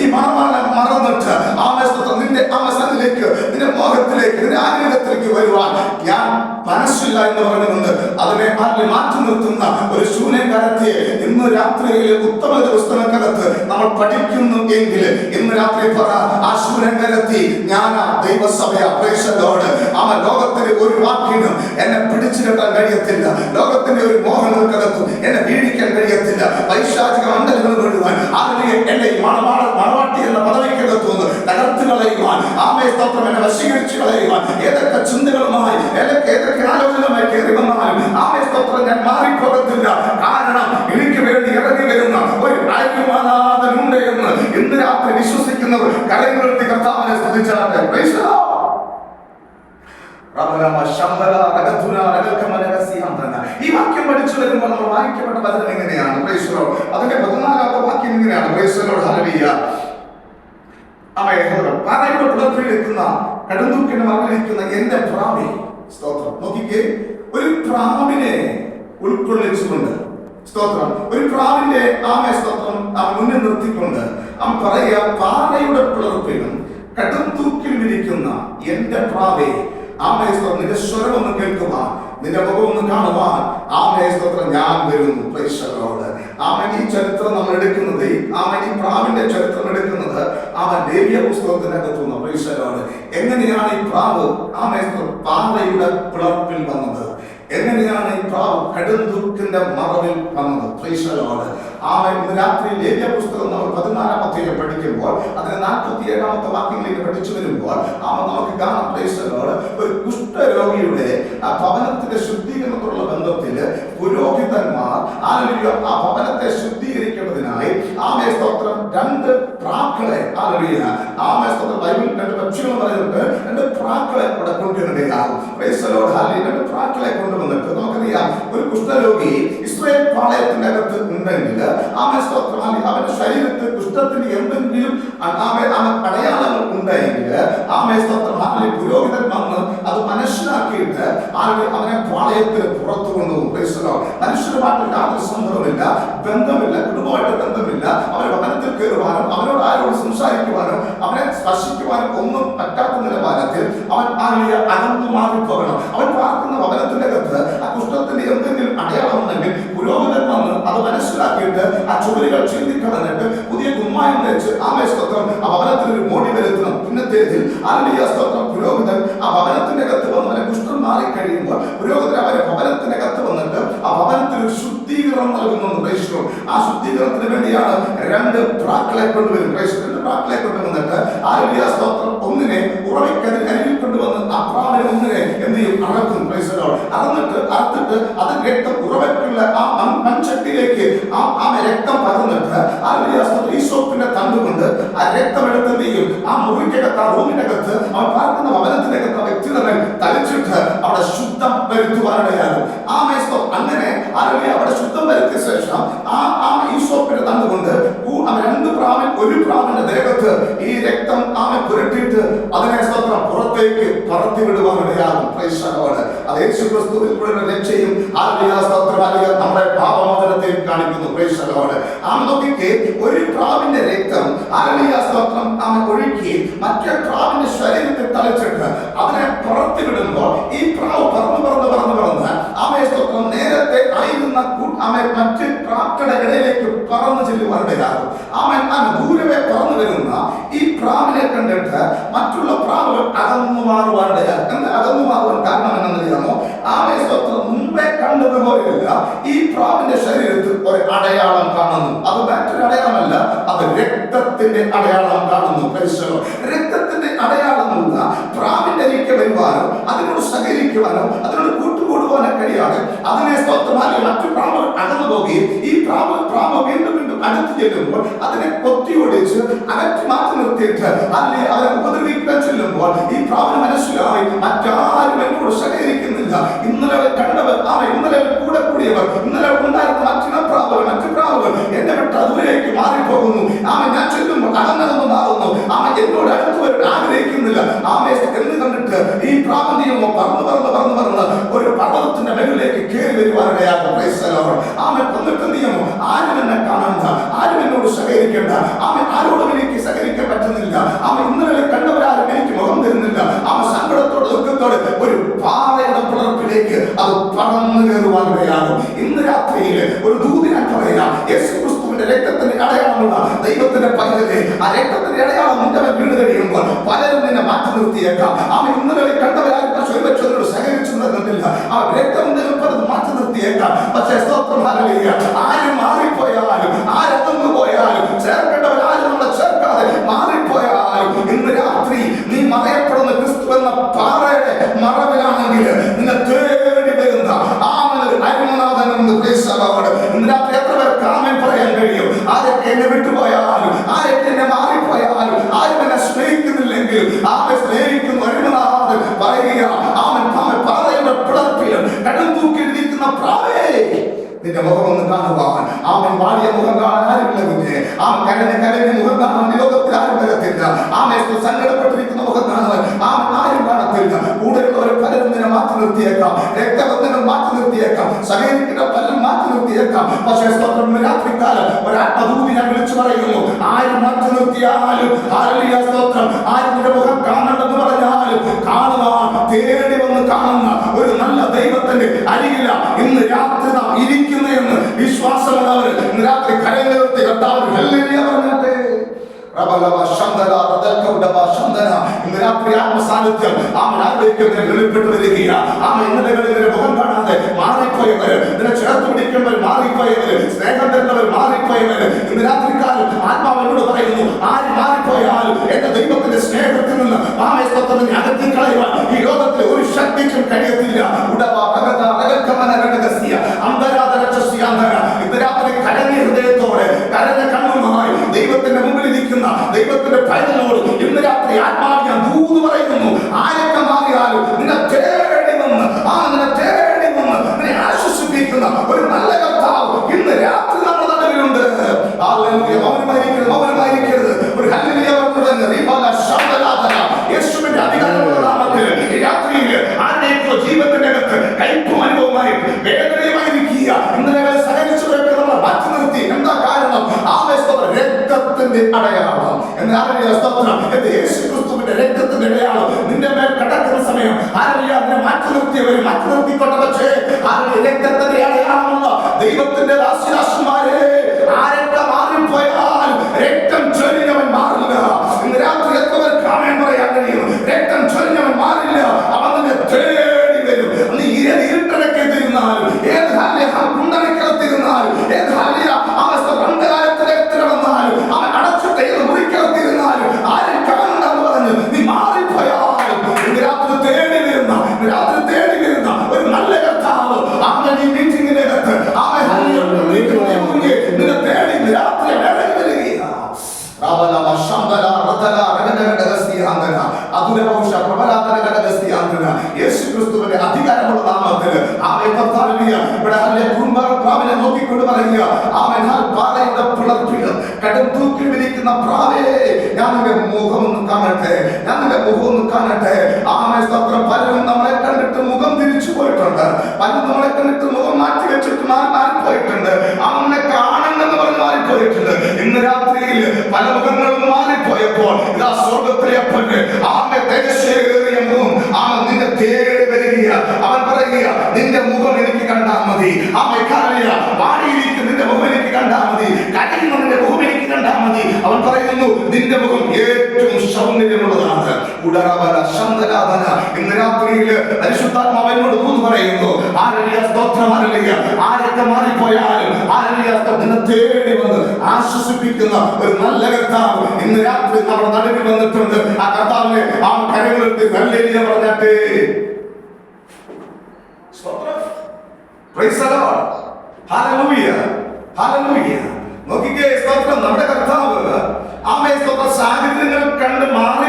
ഈ മണവാളനെ മറന്നിട്ട് നിന്റെ സന്നിധിയിലേക്ക്, നിന്റെ മോഹത്തിലേക്ക്, നിന്റെ ആഗ്രഹത്തിലേക്ക് വരുവാൻ ഞാൻ മനസ്സില്ല എന്ന് പറഞ്ഞുകൊണ്ട് അതിനെ മാറ്റി നിർത്തുന്ന ഒരു ശൂന്യകാലത്തെ ഇന്ന് രാത്രിയിൽ ഉത്തമ പുസ്തകത്തിനകത്ത് നമ്മൾ പഠിക്കുന്നു എങ്കിൽ ഇന്ന് രാത്രി പറ, ആ ശൂന്യകാലത്തി ഞാനാ ദൈവസഭയാ. അവൻ ലോകത്തിന്റെ ഒരു വാക്കിന് എന്നെ പിടിച്ചു കെട്ടാൻ കഴിയത്തില്ല. ലോകത്തിന്റെ ഒരു മോഹങ്ങൾക്കകത്തും എന്നെ വീഴിക്കാൻ കഴിയത്തില്ല. പൈശാചിക മണ്ഡലങ്ങൾ മുഴുവൻ എന്നെ ഈ മണവാട്ടി എന്ന പദവിക്കകത്തുനിന്ന് തകർത്ത് കളയുവാൻ, സ്തോത്രം എന്നെ വശീകരിച്ചു കളയുവാൻ, ഏതൊക്കെ ചിന്തകളുമായി ഏതൊക്കെ ആലോചനമായി കയറി വന്നാലും സ്തോത്രം ഞാൻ മാറിപ്പോകത്തില്ല. കാരണം എനിക്ക് വേണ്ടി ഇറങ്ങി വരുന്ന ഒരു ആത്മനാഥനുണ്ട് എന്ന് ഇന്ന് രാത്രി വിശ്വസിക്കുന്നവർ കരങ്ങളുയർത്തി കർത്താവിനെ സ്തുതിച്ചാട്ടെ. ഈ വാക്യം പഠിച്ചു വരുമ്പോൾ നമ്മൾ വായിക്കപ്പെട്ട വചനം എങ്ങനെയാണ്? അതിന്റെ 14ാമത്തെ വാക്യം ഇങ്ങനെയാണ്. പാറയുടെ പിളർപ്പിലെത്തുന്ന കടുന്തൂക്കിന്റെ മറന്നിരിക്കുന്ന എന്റെ പ്രാവേ. സ്തോത്രം. നോക്കിക്കേ, ഒരു പ്രാവിനെ ഉൾക്കൊള്ളിച്ചുകൊണ്ട്, സ്തോത്രം, ഒരു പ്രാവിന്റെ സ്തോത്രം മുന്നിൽ നിർത്തിക്കൊണ്ട് അവൻ പറയുക, പാറയുടെ പിളർപ്പിലും കടുന്തൂക്കിലും ഇരിക്കുന്ന എന്റെ പ്രാവേ. നിന്റെ സ്വരം ഒന്ന് കേൾക്കുവാൻ, നിന്റെ മുഖം ഒന്ന് കാണുവാൻ ഞാൻ വരുന്നു. ഈ ചരിത്രം നമ്മൾ എടുക്കുന്നത്, ഈ പ്രാവിന്റെ ചരിത്രം എടുക്കുന്നത് ലേവ്യ പുസ്തകത്തിനകത്തുനിന്ന്. എങ്ങനെയാണ് ഈ പ്രാവ് പാറയുടെ പിളർപ്പിൽ വന്നത്? എങ്ങനെയാണ് ഈ പ്രാവ് കടുന്തൂക്കിന്റെ മറവിൽ വന്നത്? ഇന്ന് രാത്രി ലേവ്യ പുസ്തകം നമ്മൾ 14ാമത്തെ പഠിക്കുമ്പോൾ അതിന് 47ാമത്തെ വാക്യങ്ങളിലേക്ക് പഠിച്ചു വരുമ്പോൾ നമുക്ക് കാണാം ഒരു കുഷ്ഠരോഗിയുടെ ഭവനത്തിന്റെ ശുദ്ധീകരണത്തോടുള്ള ബന്ധത്തിൽ പുരോഹിതന്മാർ ആ ഭവനത്തെ ശുദ്ധീകരിക്കുന്നതിനായി സ്തോത്രം 2 പ്രാക്കളെ ബൈബിൾ 2 പക്ഷികൾ പറയുന്നുണ്ട്. 2 പ്രാക്കളെ ഇവിടെ കൊണ്ടുവരുന്നതാകും. 2 പ്രാക്കളെ കൊണ്ടുവന്നിട്ട് നമുക്കറിയാം, ഒരു കുഷ്ഠരോഗി ഇസ്രായേൽ പാളയത്തിന്റെ അകത്ത് ഉണ്ടെങ്കിൽ അവന്റെ ശരീരത്തിൽ കുഷ്ഠത്തിന് എന്തെങ്കിലും അടയാളങ്ങൾ ഉണ്ടെങ്കിൽ പുരോഹിതൻ വന്ന് അത് മനസ്സിലാക്കിയിട്ട് അവനെ പാളയത്തിന് പുറത്തു കൊണ്ടുപോകും. മനുഷ്യരുമായിട്ട് യാതൊരു സംബന്ധമില്ല, ബന്ധമില്ല, കുടുംബമായിട്ട് ബന്ധമില്ല. അവന്റെ ഭവനത്തിൽ കയറുവാനും അവനോട് ആരോട് സംസാരിക്കുവാനോ അവനെ സ്പർശിക്കുവാനും ഒന്നും പറ്റാത്ത നിലവാരത്തിൽ അവൻ അകന്നു മാറിപ്പോകണം. അവൻ പാർക്കുന്ന ഭവനത്തിന്റെ അകത്ത് ആ കുഷ്ഠത്തിന്റെ എന്തെങ്കിലും അടയാളം ഉണ്ടെങ്കിൽ പുരോഹിതൻ വന്ന് അത് മനസ്സിലാക്കിയിട്ട് ആ ചുവരുകൾ ചിന്തിക്കളഞ്ഞിട്ട് പുതിയ കുമ്മായം വെച്ച് സ്തോത്രം ആ ഭവനത്തിൽ ഒരു മോടി വരുത്തണം. പിന്നത്തേതിൽ സ്തോത്രം പുരോഹിതൻ ആ ഭവനത്തിന്റെ അകത്ത് വന്ന് അവനെ കുഷ്ഠം മാറിക്കഴിയുമ്പോൾ പുരോഹിതൻ അവരെ ഭവനത്തിന്റെ അകത്ത് വന്നിട്ട് ആ ഭവനത്തിൽ ഒരു ശുദ്ധീകരണം നൽകുന്നു. ആ ശുദ്ധീകരണത്തിന് വേണ്ടിയാണ് 2 പ്രാക്കളെ കൊണ്ടുവരും. 2 പ്രാക്കളെ കൊണ്ടുവന്നിട്ട് സ്തോത്രം ഒന്നിനെ ഉറവിക്കരികിൽ കൊണ്ടുവന്ന് ആ പ്രാവിനെ ഒന്നിനെ എന്ത് ചെയ്യും? അറക്കും. അറുത്തിട്ട് അത് രക്തം ഉറവയ്ക്കുള്ള ആ മൺചട്ടിയിലേക്ക് രക്തം പകർന്നിട്ട് ഈശോപ്പിന്റെ തണ്ടുകൊണ്ട് ആ രക്തം എടുത്ത് എന്ത് ചെയ്യും? ആ മുറിക്കകത്ത്, ആ റൂമിനകത്ത്, അവൻ പാർക്കുന്ന ഭവനത്തിന്റെ അകത്ത് ആ വ്യക്തി തന്നെ തളിച്ചിട്ട് അവിടെ ശുദ്ധം വരുത്തുവാനിടയാകും. അങ്ങനെ അവിടെ ശുദ്ധം വരുത്തിയ ശേഷം ആ ഈശോപ്പിന്റെ തണ്ടുകൊണ്ട് 2 പ്രാവിന്റെ ദേഹത്ത് ഈ രക്തം പുരട്ടിയിട്ട് അതിനെ സ്തോത്രം പുറത്തേക്ക് പറത്തി വിടുവാനിടയാകും. അത് യേശുക്രിസ്തുവിൽ കൂടെ രക്ഷയും നമ്മുടെ പാപമോചനത്തെയും കാണിക്കുന്നു. നോക്കിക്കേ, ഒരു പ്രാവിന്റെ രക്തം സ്തോത്രം ഒഴുക്കി മറ്റേ പ്രാവിന്റെ ശരീരത്തിൽ തളിച്ചിട്ട് അതിനെ പുറത്തി വിടുമ്പോൾ ഈ പ്രാവ് പറന്ന് സ്തോത്രം നേരത്തെ ആയിരുന്ന മറ്റ് പ്രാക്കളുടെ ഇടയിലേക്ക് പറന്നു ചെല്ലുവാനിടയാകും. ദൂരവേ പറന്നു വരുന്ന ഈ പ്രാവിനെ കണ്ടിട്ട് മറ്റുള്ള പ്രാവുകൾ അകന്നു മാറുവാനിടയാകും. അകന്നു മാറുവാൻ കാരണം എന്നറിയാമോ? സ്തോത്രം മുമ്പേ കണ്ടതുപോലെയല്ല, ഈ പ്രാവിന്റെ ശരീരത്തിൽ ഒരു അടയാളം കാണുന്നു. അത് മറ്റൊരു അടയാളമല്ല, അത് രക്തത്തിന്റെ അടയാളം കാണുന്നു. രക്തത്തിന്റെ അടയാളമുള്ള പ്രാവിന്റെ അരികെ വരുവാനോ അതിനോട് സഹകരിക്കുവാനോ അതിനോട് കൂട്ടുകൂടുവാനോ കഴിയാതെ അതിനെ സ്തോത്രമായി മറ്റു പ്രാവുകൾ അകന്നു പോകുകയും ഈ പ്രാവ് വീണ്ടും അടുത്ത് ചെല്ലുമ്പോൾ അതിനെ കൊത്തിയൊടിച്ച് അകറ്റി മാറ്റി നിർത്തിയിട്ട് അല്ലെങ്കിൽ അവരെ ഉപദ്രവിക്കാൻ ചെല്ലുമ്പോൾ ഈ പ്രാവിന് മനസ്സിലായി മറ്റാരും എന്നോട് സഹകരിക്കുന്നില്ല. ഇന്നലെ കണ്ടവർ, ഇന്നലെ കൂടെ കൂടിയവർ, ഇന്നലെ ഉണ്ടായിരുന്ന മറ്റു പ്രാവുകൾ എന്നെ വിട്ട് ദൂരേക്ക് മാറിപ്പോകുന്നു. ഞാൻ ചെല്ലുമ്പോൾ അകന്നകന്നു മാറുന്നു. എന്നോട് അടുത്ത് വരാൻ ആഗ്രഹിക്കുന്നില്ല. എന്ന് കണ്ടിട്ട് ഈ പ്രാപന്തിയമോ പറന്ന് ഒരു പർവ്വതത്തിന്റെ മേലിലേക്ക് കയറി വരുവാനിടയാകും. കൊന്നിട്ട് നിയമോ ആരും എന്നെ കാണണ്ട, ആരും എന്നോട് സഹകരിക്കേണ്ട, ആരോടും എനിക്ക് യേശു ക്രിസ്തുവിന്റെ രക്തത്തിന്റെ അടയാളമുള്ള ദൈവത്തിന്റെ പൈതലെ, ആ രക്തത്തിന്റെ അടയാളം നിന്റെ വീട് കഴിയുമ്പോൾ പലരും നിന്നെ മാറ്റി നിർത്തിയേക്കാം. അവൻ ഇന്നലെ കണ്ടവരാരും പക്ഷെ ഒരുപക്ഷോട് സഹകരിച്ചു നിന്നില്ല. ആ രക്തം പലത് മാറ്റി നിർത്തിയേക്കാം. പക്ഷേ സ്തോത്രം ഹല്ലേലൂയ, ആരും മാറിപ്പോയാലും, ആരകന്നു പോയാലും, ചേർക്കേണ്ടവരാരും നമ്മളെ ചേർക്കാതെ മാറിപ്പോയാലും, ഇന്ന് രാത്രി നീ മറയപ്പെടുന്ന ക്രിസ്തു എന്ന പാറയുടെ മറവിലാണെങ്കിൽ നിന്നെ തേടി വരുന്ന അരുമനാഥനെന്ന് ഇന്ന് രാത്രി എത്ര പേർക്ക് ആമേൻ പറയാൻ കഴിയും? ആരൊക്കെ എന്നെ വിട്ടുപോയാലും, ആരൊക്കെ എന്നെ മാറിപ്പോയാലും, ആരും എന്നെ സ്നേഹിക്കുന്നില്ലെങ്കിലും ആമെ സ്നേഹിക്കുന്നു അരുമനാഥൻ പറയുക. ആമൻ പാറയുടെ പിളർപ്പിലും കടൽ തൂക്കിയിരിക്കുന്ന പ്രാവേ, നിന്റെ മുഖം ഒന്ന് കാണുവാൻ, അവൻ വാടിയ മുഖം കാണാൻ ആരുമില്ല കുഞ്ഞെ. അവൻ കരഞ്ഞ മുഖം കാണാൻ ലോകത്തിൽ ആരും വരത്തില്ല. ആമേ സങ്കടപ്പെട്ടിരിക്കുന്ന മുഖം കാണുവാൻ അവൻ ആരും കാണത്തില്ല. കൂടെയുള്ളവർ പലരും നിന്നെ മാറ്റി നിർത്തിയേക്കാം, രക്തബന്ധങ്ങൾ മാറ്റി നിർത്തിയേക്കാം, സഹകരിക്കുന്ന പലരും മാറ്റി നിർത്തിയേക്കാം. പക്ഷേ സ്തോത്രം, രാത്രിക്കാലം ഒരാത്മദൂതി ഞാൻ വിളിച്ചു പറയുന്നു, ആരും മാറ്റി നിർത്തിയാലും, ഹല്ലേലൂയ സ്തോത്രം, ആരും നിന്റെ മുഖം കാണണ്ടെന്ന് പറഞ്ഞാലും കാണുവാൻ തേടി വന്ന് കാണുന്ന ഒരു നല്ല ദൈവത്തിന്റെ അരികില ഇന്ന് രാത്രി നാം ഇരിക്കുന്നതെന്ന് വിശ്വാസമുള്ളവർ ഇന്ന് രാത്രി കരങ്ങളുയർത്തി കർത്താവ് ഹല്ലേലൂയ പറഞ്ഞാട്ടെ. ഇന്ന് രാത്രി ആത്മസാന്നിധ്യം വെളിപ്പെട്ട് വരികയാണ്. ഇന്നലകളിലെ മുഖം കാണാതെ മാറിപ്പോയവര്, ഇതിനെ ചേർത്ത് പിടിക്കുന്നവർ മാറിപ്പോയവര്, സ്നേഹം തരുന്നവർ മാറിപ്പോയവര്, ഇന്ന് രാത്രിക്കാലം ആത്മാവിനോട് പറയുന്നു, ആര് മാറിപ്പോയാലും എന്റെ ദൈവത്തിന്റെ സ്നേഹത്തിൽ നിന്ന് ആമേസ്തത്വത്തിന് അകറ്റി കളയുവാൻ ഈ ലോകത്തിൽ ഒരു ശക്തിക്കും കഴിയത്തില്ല. ഇന്ന് രാത്രി കരഞ്ഞ ഹൃദയത്തോടെ, കരഞ്ഞ കണ്ണുമായി ദൈവത്തിന്റെ മുമ്പിൽ ഇരിക്കുന്ന ദൈവത്തിന്റെ പൈതലോട് ഇന്ന് രാത്രി ആത്മാവിൽ ഞാൻ ദൂത് പറയുന്നു, ആരൊക്കെ മാറിയാലും നിന്നെ തേടി വന്ന് നിന്നെ ആശ്വസിപ്പിക്കുന്ന ഒരു നല്ല കർത്താവ് ഇന്ന് രാത്രി നമ്മുടെ നടുവിലുണ്ട്. മൗനമായിരിക്കരുത്. ഒരു ഹല്ലേലൂയ യേശുവിന്റെ അധികാരമുള്ള നാമത്തിൽ ഈ രാത്രിയിൽ ആരുടെയൊക്കെ ജീവിതത്തിന്റെ അകത്ത് കയ്പും അനുഭവമായി വേദനയുമായിരിക്കുക ഇന്നലെ സഹകരിച്ചു നമ്മളെ മാറ്റി നിർത്തി. എന്താ കാരണം? രക്തത്തിന്റെ അടയാളം. യേശു ക്രിസ്തുവിന്റെ രക്തത്തിന്റെ അടയാളം നിന്റെ മേൽ കടക്കുന്ന സമയം ആരെല്ലാം മാറ്റി നിർത്തിയവർ മാറ്റി നിർത്തിക്കൊണ്ട, പക്ഷേ രക്തത്തിന്റെ അടയാളമുള്ള ദൈവത്തിന്റെ ദാസന്മാരെ, ആരൊക്കെ മാറിപ്പോയാൽ രക്തം ചൊരിഞ്ഞവൻ മാറില്ല. ഇന്ന് രാത്രി എത്ര പേർക്ക് ആമേൻ പറയാൻ കഴിയും? രക്തം ചൊരിഞ്ഞവൻ മാറില്ല. അവൻ നിന്നെ തേടി വരും. നീ ഇരുട്ടടക്കത്തിരുന്നാലും, ഏത് കുണ്ടടക്കത്തിരുന്നാലും, ഏത് അന്ധകാരത്തിനകത്തിരുന്നാലും, അവൻ അടച്ചിട്ട് ഏത് മുറിക്കകത്തിരുന്നാലും, ആരും കാണണ്ടെന്ന് പറഞ്ഞ് നീ മാറിപ്പോയാലും ഇന്ന് രാത്രി തേടി വരുന്ന ഒരു നല്ല കർത്താവ് അവൻ ഈ മീറ്റിംഗിനകത്ത് നിന്നെ തേടി രാത്രി ഇറങ്ങി വരികയാണ്. യേശു ക്രിസ്തുവിന്റെ അധികാരമുള്ള നാമത്തിൽ പ്രാവിനെ നോക്കിക്കൊണ്ട് പറയുക, പാറയുടെ പിളർപ്പിലും കടം തൂക്കി വിരിക്കുന്ന പ്രാവേ, ഞാൻ നിന്റെ മുഖം ഒന്ന് കാണട്ടെ, ഞാൻ നിന്റെ മുഖം ഒന്ന് കാണട്ടെ. പലരും നമ്മളെ കണ്ടിട്ട് മുഖം തിരിച്ചു പോയിട്ടുണ്ട്, പലരും നമ്മളെ കണ്ടിട്ട് മുഖം മാറ്റി വെച്ചിട്ട് മാറിപ്പോയിട്ടുണ്ട്, അവനെ കാണണമെന്ന് പറഞ്ഞ് മാറിപ്പോയിട്ടുണ്ട്. ഇന്ന് രാത്രിയിൽ പല മുഖങ്ങളും മാറിപ്പോയപ്പോൾ ഇതാ സ്വർഗത്തിലെ അപ്പന്റെ അവന്റെ തേജസ്സേറിയ മുഖം അവൻ നിന്നെ തേടി വരിക. അവൻ പറയുക, നിന്റെ മുഖം എനിക്ക് കണ്ടാൽ മതി. വാടിയിരിക്കും നിന്റെ മുഖം എനിക്ക് കണ്ടാൽ മതി, കരയുന്ന നിന്റെ മുഖം എനിക്ക് കണ്ടാൽ മതി. അവൻ പറയുന്നു, നിന്റെ മുഖം ഏറ്റവും സൗന്ദര്യമുള്ളതാണ്. ഇന്ന് രാത്രിയിൽ പരിശുദ്ധാത്മാവിനോട് ദൂത് പറയുന്നു, ആരൊക്കെ മാറിപ്പോയാലും നിന്നെ തേടി വന്ന് ആശ്വസിപ്പിക്കുന്ന ഒരു നല്ല കർത്താവ് ഇന്ന് രാത്രി നമ്മുടെ നടുവിൽ വന്നിട്ടുണ്ട്. ആ കർത്താവിനെ ആ കരങ്ങളെടുത്ത് ഹല്ലേലൂയ പറഞ്ഞാട്ടെ. നോക്കിക്കേ, സ്തോത്രം. നമ്മുടെ കർത്താവ് സാഹചര്യങ്ങൾ കണ്ട് മാറി